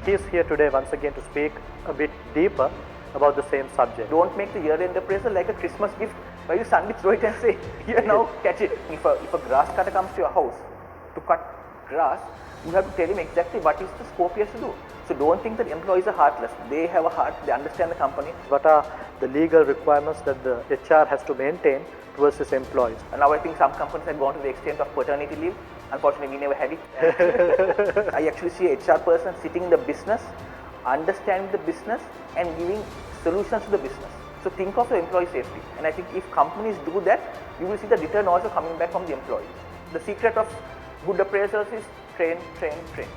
He is here today once again to speak a bit deeper about the same subject. Don't make the year-end appraisal like a Christmas gift where you suddenly throw it and say, here now, catch it. If a grass cutter comes to your house to cut grass, you have to tell him exactly what is the scope he has to do. So don't think that employees are heartless. They have a heart, they understand the company. What are the legal requirements that the HR has to maintain towards his employees? And now I think some companies have gone to the extent of paternity leave. Unfortunately, we never had it. I actually see a HR person sitting in the business, understanding the business and giving solutions to the business. So think of the employee safety. And I think if companies do that, you will see the return also coming back from the employee. The secret of good appraisals is train, train, train.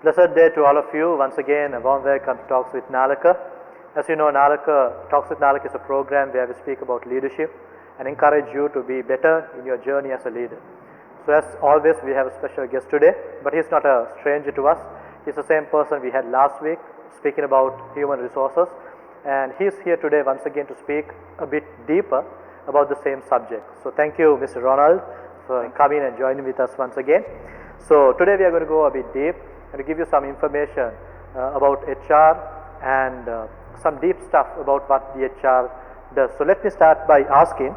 Blessed day to all of you. Once again, a warm welcome to Talks with Nalaka. As you know, Talks with Nalaka is a program where we speak about leadership and encourage you to be better in your journey as a leader. So as always, we have a special guest today, but he's not a stranger to us. He's the same person we had last week speaking about human resources, and he's here today once again to speak a bit deeper about the same subject. So thank you, Mr. Ronald, for coming and joining with us once again. So today we are going to go a bit deep and to give you some information about HR and some deep stuff about what the HR does. So let me start by asking,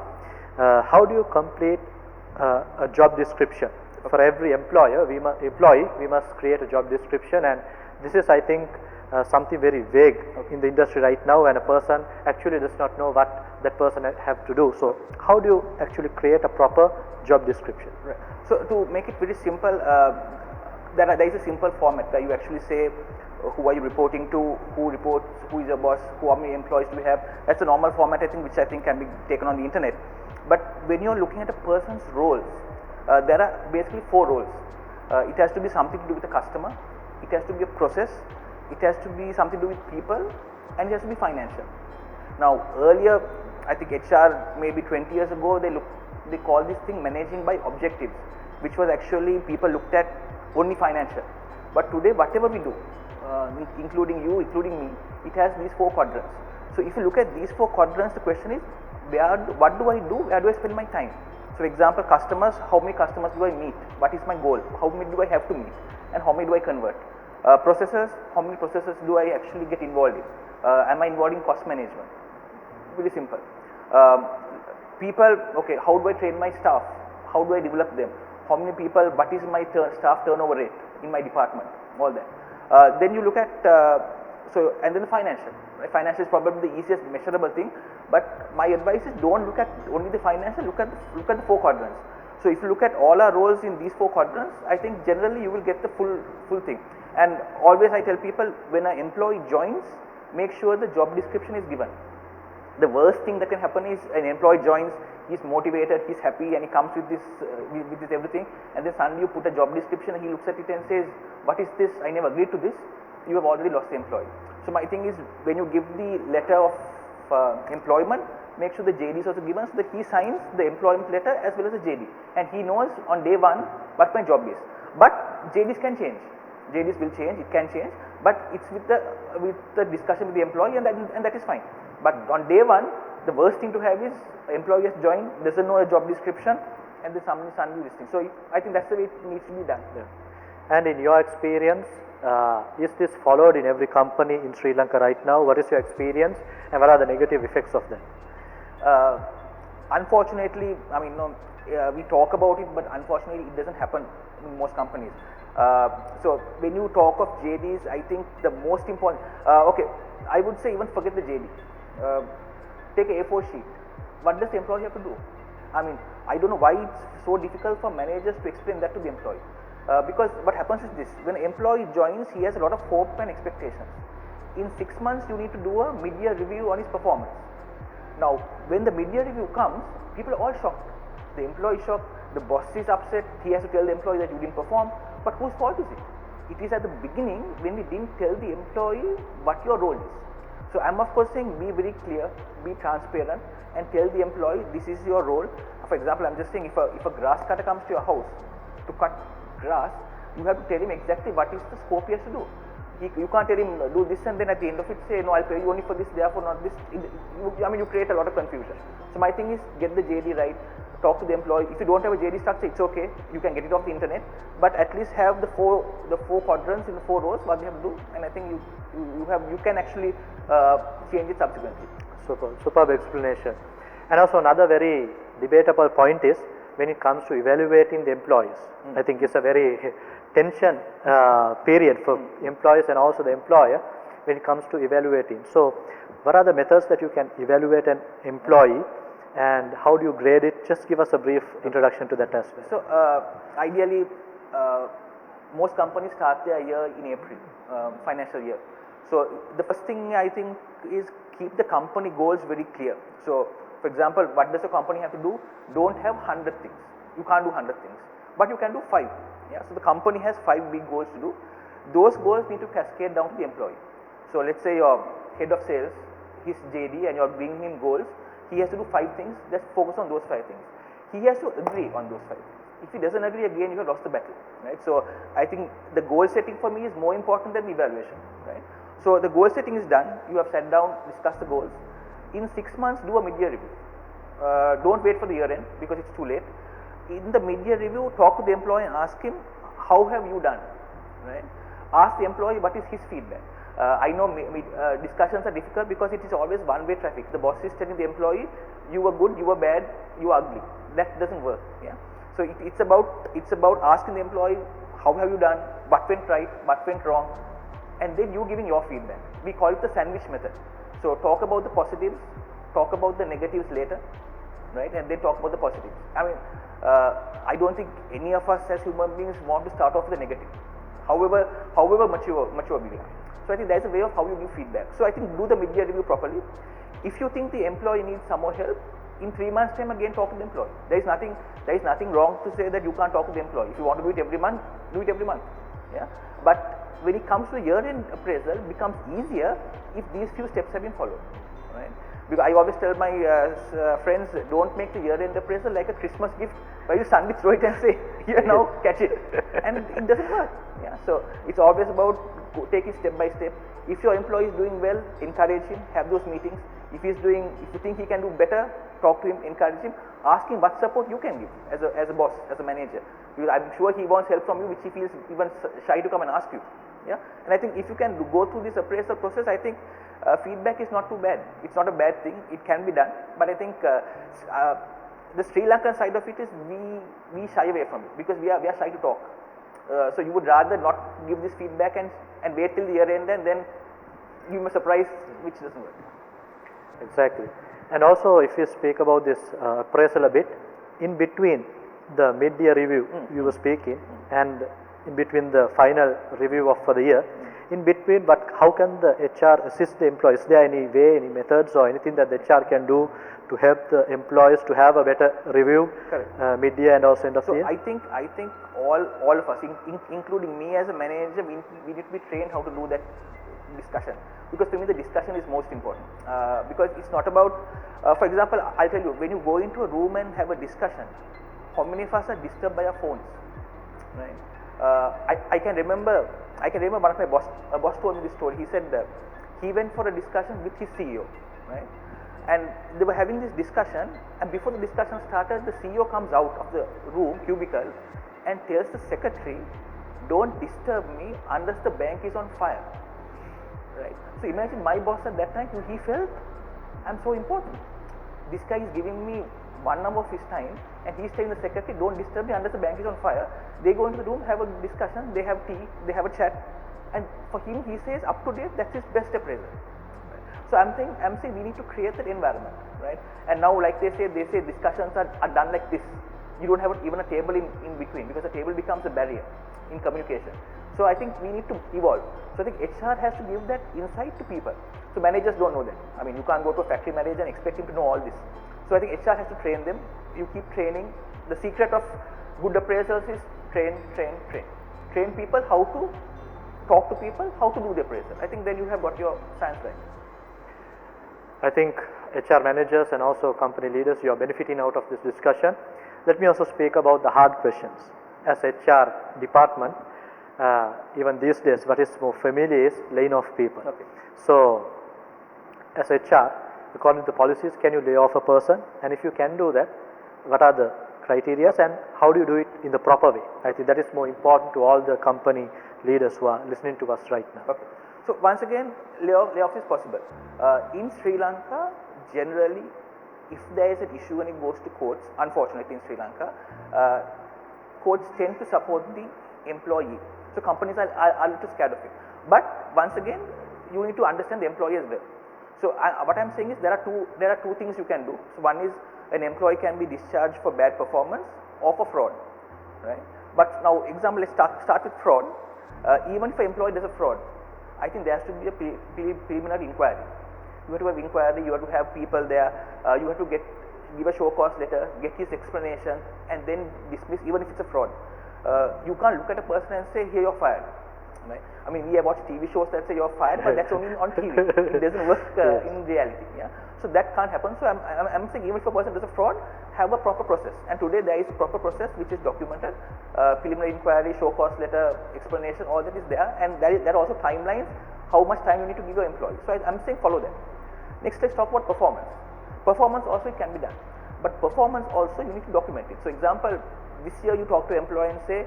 how do you complete a job description? For every employee, we must create a job description, and this is, I think, something very vague in the industry right now, and a person actually does not know what that person have to do. So how do you actually create a proper job description? Right. So to make it very simple, there is a simple format where you actually say who are you reporting to, who reports, who is your boss, how many employees do we have. That's a normal format, I think, which I think can be taken on the internet. But when you're looking at a person's roles, there are basically 4 roles. It has to be something to do with the customer, it has to be a process, it has to be something to do with people, and it has to be financial. Now earlier, I think HR maybe 20 years ago, they called this thing managing by objectives, which was actually people looked at only financial. But today, whatever we do, including you, including me, it has these 4 quadrants. So if you look at these 4 quadrants, the question is, what do I do, where do I spend my time? So for example, customers, how many customers do I meet? What is my goal? How many do I have to meet? And how many do I convert? Processes, how many processes do I actually get involved in? Am I involved in cost management? Very simple. People, okay, how do I train my staff? How do I develop them? How many people, what is my staff turnover rate in my department? All that. Then you look at, and then the financial. Right? Financial is probably the easiest measurable thing, but my advice is don't look at only the financial, look at the 4 quadrants. So if you look at all our roles in these 4 quadrants, I think generally you will get the full thing. And always I tell people, when an employee joins, make sure the job description is given. The worst thing that can happen is an employee joins, he's motivated, he's happy, and he comes with this everything, and then suddenly you put a job description and he looks at it and says, what is this, I never agreed to this. You have already lost the employee. So my thing is, when you give the letter of employment, make sure the JD is also given so that he signs the employment letter as well as the JD, and he knows on day 1 what my job is. But JDs can change. JDs will change, it can change, but it's with the discussion with the employee, and that is fine. But on day 1, the worst thing to have is employee has joined, doesn't know a job description, and then somebody suddenly this thing. So I think that's the way it needs to be done. Yeah. And in your experience, is this followed in every company in Sri Lanka right now? What is your experience, and what are the negative effects of that? Unfortunately, I mean, we talk about it, but unfortunately it doesn't happen in most companies. So when you talk of JDs, I think the most important, okay, I would say even forget the JD. Take a A4 sheet. What does the employee have to do? I mean, I don't know why it's so difficult for managers to explain that to the employee. Because what happens is this, when an employee joins, he has a lot of hope and expectations. In 6 months, you need to do a mid-year review on his performance. Now, when the mid-year review comes, people are all shocked. The employee is shocked, the boss is upset, he has to tell the employee that you didn't perform, but whose fault is it? It is at the beginning when we didn't tell the employee what your role is. So I'm of course saying be very clear, be transparent, and tell the employee this is your role. For example, I'm just saying if a grass cutter comes to your house to cut grass, you have to tell him exactly what is the scope he has to do. You can't tell him do this and then at the end of it say, no, I'll pay you only for this, therefore not this. You create a lot of confusion. So my thing is, get the JD right, talk to the employee. If you don't have a JD structure, it's okay, you can get it off the internet, but at least have the four quadrants in the 4 rows what they have to do, and I think you can actually change it subsequently. Superb explanation. And also another very debatable point is when it comes to evaluating the employees. I think it's a very tension period for employees and also the employer when it comes to evaluating. So what are the methods that you can evaluate an employee and how do you grade it? Just give us a brief introduction to that as well. So ideally most companies start their year in April, financial year. So the first thing I think is keep the company goals very clear. So for example, what does a company have to do? Don't have 100 things. You can't do 100 things, but you can do 5. Yeah. So the company has 5 big goals to do. Those goals need to cascade down to the employee. So let's say your head of sales, his JD, and you're bringing him goals. He has to do 5 things. Just focus on those 5 things. He has to agree on those 5 things. If he doesn't agree, again you have lost the battle, right? So I think the goal setting for me is more important than the evaluation, right? So the goal setting is done. You have sat down, discussed the goals. In 6 months, do a mid-year review. Don't wait for the year end because it's too late. In the mid-year review, talk to the employee and ask him, how have you done, right? Ask the employee what is his feedback. I know discussions are difficult because it is always one-way traffic. The boss is telling the employee, you were good, you were bad, you are ugly. That doesn't work. Yeah. So it's about asking the employee, how have you done, what went right, what went wrong, and then you giving your feedback. We call it the sandwich method. So talk about the positives, talk about the negatives later, right, and then talk about the positives. I mean, I don't think any of us as human beings want to start off with the negative, however mature we are. So I think that's a way of how you give feedback. So I think do the mid-year review properly. If you think the employee needs some more help, in 3 months time again talk to the employee. There is nothing wrong to say that you can't talk to the employee. If you want to do it every month, do it every month. Yeah. But when it comes to year-end appraisal, it becomes easier if these few steps have been followed, right? Because I always tell my friends, don't make the year-end appraisal like a Christmas gift where you suddenly throw it and say, here now, catch it, and it doesn't work. Yeah. So it's always about take it step by step. If your employee is doing well, encourage him, have those meetings. If you think he can do better, talk to him, encourage him, ask him what support you can give as a boss, as a manager. Because I'm sure he wants help from you, which he feels even shy to come and ask you. Yeah, and I think if you can go through this appraisal process, I think feedback is not too bad. It's not a bad thing. It can be done, but I think the Sri Lankan side of it is we shy away from it because we are shy to talk. So you would rather not give this feedback and wait till the year end and then give him a surprise which doesn't work. Exactly. And also if you speak about this appraisal a bit, in between the mid-year review you were speaking and in between the final review for the year, in between, but how can the HR assist the employees? Is there any way, any methods or anything that the HR can do to help the employees to have a better review mid-year and also end of the year? I think all of us, including me as a manager, we need to be trained how to do that discussion, because to me the discussion is most important, because it's not about for example, I'll tell you, when you go into a room and have a discussion, how many of us are disturbed by our phones, right? I can remember one of my boss told me this story. He said he went for a discussion with his CEO, right? And they were having this discussion, and before the discussion started, the CEO comes out of the room, cubicle, and tells the secretary, don't disturb me unless the bank is on fire, right? So imagine my boss at that time, he felt, I'm so important. This guy is giving me 1 hour of his time, and he's telling the secretary, don't disturb me unless the bank is on fire. They go into the room, have a discussion, they have tea, they have a chat, and for him, he says up to date, that's his best appraisal. Right? So I'm saying we need to create that environment, right? And now, like they say discussions are done like this. You don't have even a table in between, because the table becomes a barrier in communication. So I think we need to evolve. So I think HR has to give that insight to people. So managers don't know that. I mean, you can't go to a factory manager and expect him to know all this. So I think HR has to train them. You keep training. The secret of good appraisals is train. Train people how to talk to people, how to do the appraisal. I think then you have got your science right. I think HR managers and also company leaders, you are benefiting out of this discussion. Let me also speak about the hard questions. as HR department, even these days, what is more familiar is laying off people. Okay. So, as HR, according to the policies, can you lay off a person? And if you can do that, what are the criteria and how do you do it in the proper way? I think that is more important to all the company leaders who are listening to us right now. Okay. So once again, layoff is possible. In Sri Lanka, generally, if there is an issue and it goes to courts, unfortunately in Sri Lanka, courts tend to support the employee. So companies are a little scared of it. But once again, you need to understand the employee as well. So what I'm saying is there are two things you can do. So one is an employee can be discharged for bad performance or for fraud, right? But now example, let's start with fraud. Even if an employee does a fraud, I think there has to be a preliminary inquiry. You have to have inquiry, you have to have people there, you have to give a show cause letter, get his explanation and then dismiss even if it's a fraud. You can't look at a person and say, here you're fired. Right? I mean, we have watched TV shows that say you're fired, but that's only on TV. It doesn't work in reality. Yeah? So that can't happen. So I'm saying even if a person does a fraud, have a proper process. And today there is a proper process which is documented. Preliminary inquiry, show cause letter, explanation, all that is there. And there are also timelines, how much time you need to give your employee. So I'm saying follow that. Next, let's talk about performance. Performance also it can be done. But performance also you need to document it. So example, this year you talk to employee and say,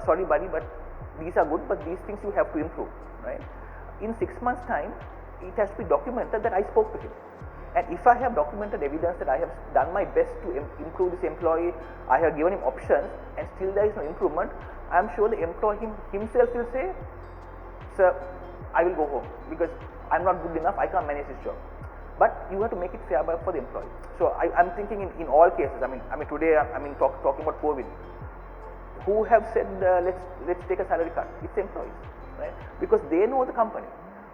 sorry buddy, but these are good, but these things you have to improve, right? In 6 months time, it has to be documented that I spoke to him. And if I have documented evidence that I have done my best to improve this employee, I have given him options and still there is no improvement, I am sure the employee himself will say, sir, I will go home because I am not good enough, I can't manage this job. But you have to make it fair for the employee. So I'm thinking in all cases, I mean today talking about COVID, who have said let's take a salary cut? It's employees, right? Because they know the company.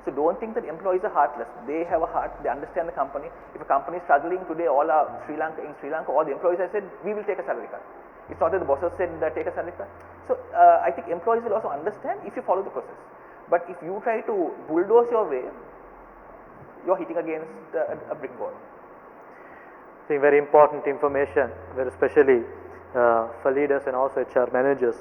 So don't think that employees are heartless. They have a heart. They understand the company. If a company is struggling today, all Sri Lanka, all the employees have said we will take a salary cut. It's not that the bosses said take a salary cut. So I think employees will also understand if you follow the process. But if you try to bulldoze your way, you're hitting against a brick wall. I think very important information, very especially for leaders and also HR managers.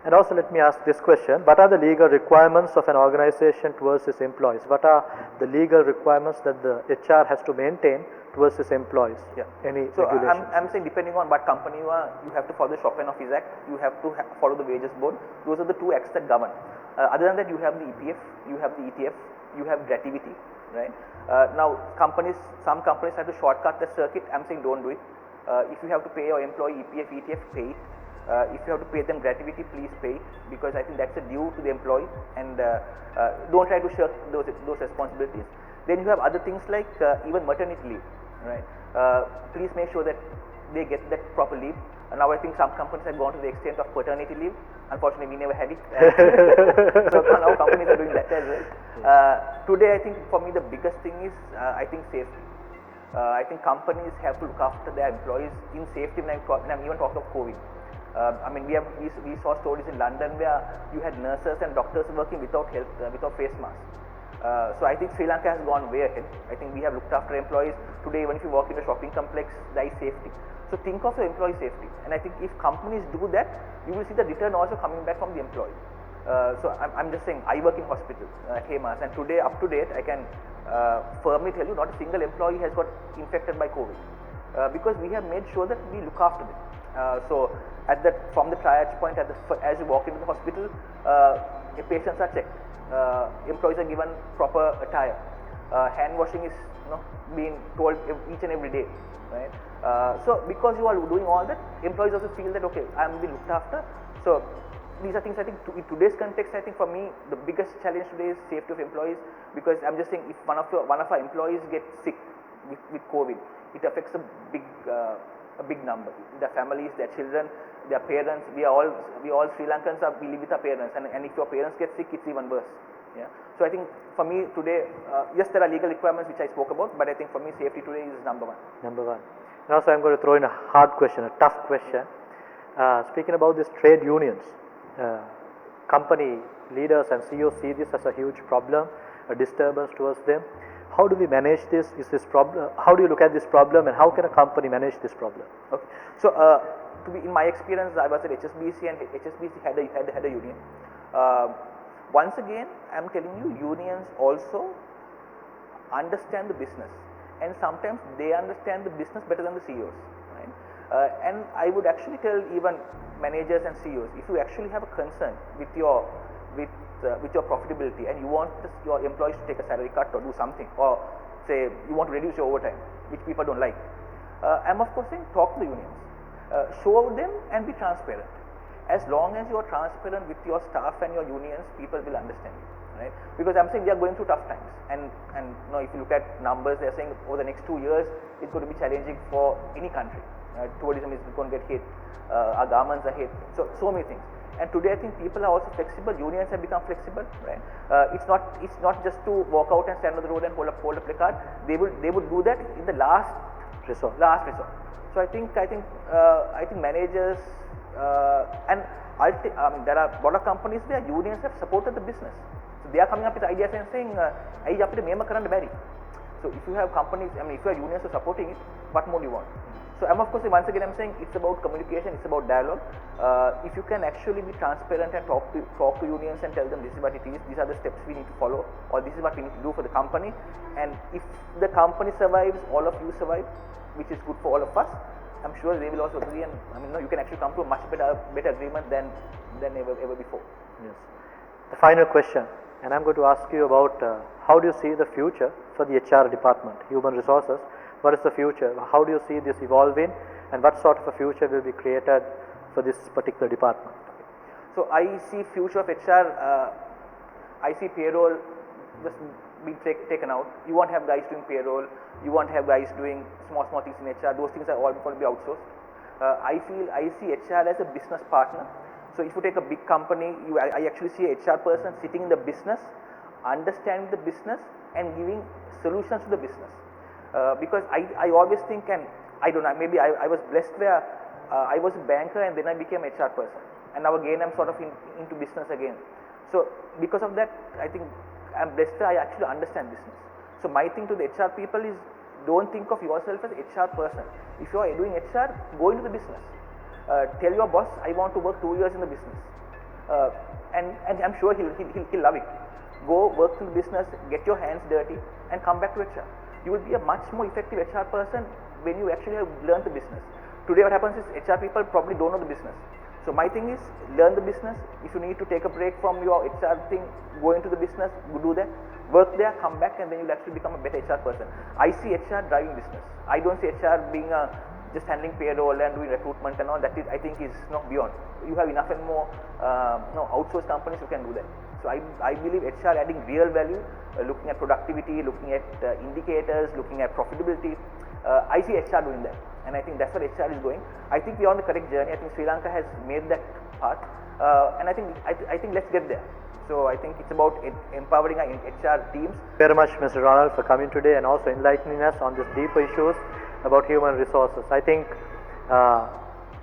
And also let me ask this question, what are the legal requirements of an organization towards its employees? What are the legal requirements that the HR has to maintain towards its employees? Yeah. Any so regulations? I'm saying depending on what company you are, you have to follow the Chopin Office Act, you have to follow the Wages Board. Those are the two acts that govern. Other than that, you have the EPF, you have the ETF, you have gratuity, right? Now some companies have to shortcut the circuit. I'm saying don't do it. If you have to pay your employee EPF, ETF, pay it. If you have to pay them gratuity, please pay it, because I think that's a due to the employee, and don't try to shirk those responsibilities. Then you have other things like even maternity leave, right? Please make sure that they get that proper leave. And now I think some companies have gone to the extent of paternity leave. Unfortunately, we never had it. So now companies are doing that as well. Today, I think for me the biggest thing is I think safety. I think companies have to look after their employees in safety. When I'm even talking of COVID. I mean, we saw stories in London where you had nurses and doctors working without face masks. So I think Sri Lanka has gone way ahead. I think we have looked after employees. Today, even if you walk in a shopping complex, there is safety. So think of your employee safety. And I think if companies do that, you will see the return also coming back from the employee. So I'm just saying, I work in hospital at Hemas, and today up to date, I can firmly tell you not a single employee has got infected by COVID because we have made sure that we look after them. So from the triage point, as you walk into the hospital, patients are checked. Employees are given proper attire. Hand washing is being told each and every day, right? So because you are doing all that, employees also feel that okay, I am being looked after. So these are things I think in today's context, I think for me the biggest challenge today is safety of employees, because I'm just saying if one of our employees gets sick with COVID, it affects a big number. Their families, their children, their parents. We all Sri Lankans we live with our parents, and if your parents get sick, it's even worse. Yeah. So I think for me today, yes, there are legal requirements which I spoke about, but I think for me safety today is number one. Number one. And also I'm going to throw in a hard question, a tough question. Speaking about these trade unions, company leaders and CEOs see this as a huge problem, a disturbance towards them. how do we manage this? Is this problem? How do you look at this problem, and how can a company manage this problem? Okay. So, in my experience, I was at HSBC, and HSBC had a union. Once again, I'm telling you, unions also understand the business, and sometimes they understand the business better than the CEOs. Right? And I would actually tell even managers and CEOs, if you actually have a concern with your profitability, and you want your employees to take a salary cut or do something, or say you want to reduce your overtime, which people don't like, I'm of course saying talk to the unions, show them and be transparent. As long as you are transparent with your staff and your unions, people will understand you, right? Because I'm saying we are going through tough times, and you know, if you look at numbers, they're saying over the next 2 years it's going to be challenging for any country. Tourism is going to get hit, our garments are hit, so many things. And today I think people are also flexible. Unions have become flexible, right? It's not just to walk out and stand on the road and hold a placard. They would do that in the last resort. So I think managers and there are a lot of companies where unions have supported the business. So they are coming up with ideas and saying, "Hey, අපිට මේම කරන්න බැරි." So if you have companies, if your unions are supporting it, what more do you want? So I'm of course once again I'm saying it's about communication, it's about dialogue. If you can actually be transparent and talk to unions and tell them this is what it is, these are the steps we need to follow, or this is what we need to do for the company, and if the company survives, all of you survive, which is good for all of us, I'm sure they will also agree, and you can actually come to a much better agreement than ever before. Yes. The final question, and I'm going to ask you about how do you see the future for the HR department, human resources? What is the future? How do you see this evolving, and what sort of a future will be created for this particular department? So I see future of HR. I see payroll just being taken out. You won't have guys doing payroll. You won't have guys doing small things in HR. Those things are all going to be outsourced. I see HR as a business partner. So if you take a big company, I actually see a HR person sitting in the business, understanding the business and giving solutions to the business. Because I always think, and I don't know, maybe I was blessed where I was a banker and then I became a HR person, and now again I'm sort of into business again. So because of that, I think I'm blessed that I actually understand business. So my thing to the HR people is, don't think of yourself as HR person. If you are doing HR, go into the business. Tell your boss, I want to work 2 years in the business, and I'm sure he'll love it. Go work in the business, get your hands dirty, and come back to HR. You will be a much more effective HR person when you actually have learned the business. Today what happens is HR people probably don't know the business. So my thing is, learn the business. If you need to take a break from your HR thing, go into the business, do that, work there, come back, and then you'll actually become a better HR person. I see HR driving business. I don't see HR being just handling payroll and doing recruitment and all. That is, I think, is not beyond. You have enough and more outsourced companies who can do that. So I believe HR adding real value, looking at productivity, looking at indicators, looking at profitability. I see HR doing that, and I think that's where HR is going. I think we are on the correct journey. I think Sri Lanka has made that path, and I think let's get there. So I think it's about empowering our HR teams. Very much, Mr. Ronald, for coming today and also enlightening us on these deeper issues about human resources. I think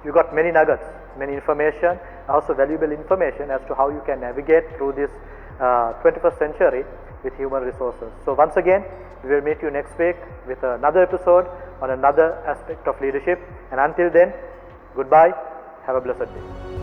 you got many nuggets, many information, also valuable information as to how you can navigate through this 21st century with human resources. So once again, we will meet you next week with another episode on another aspect of leadership, and until then, goodbye, have a blessed day.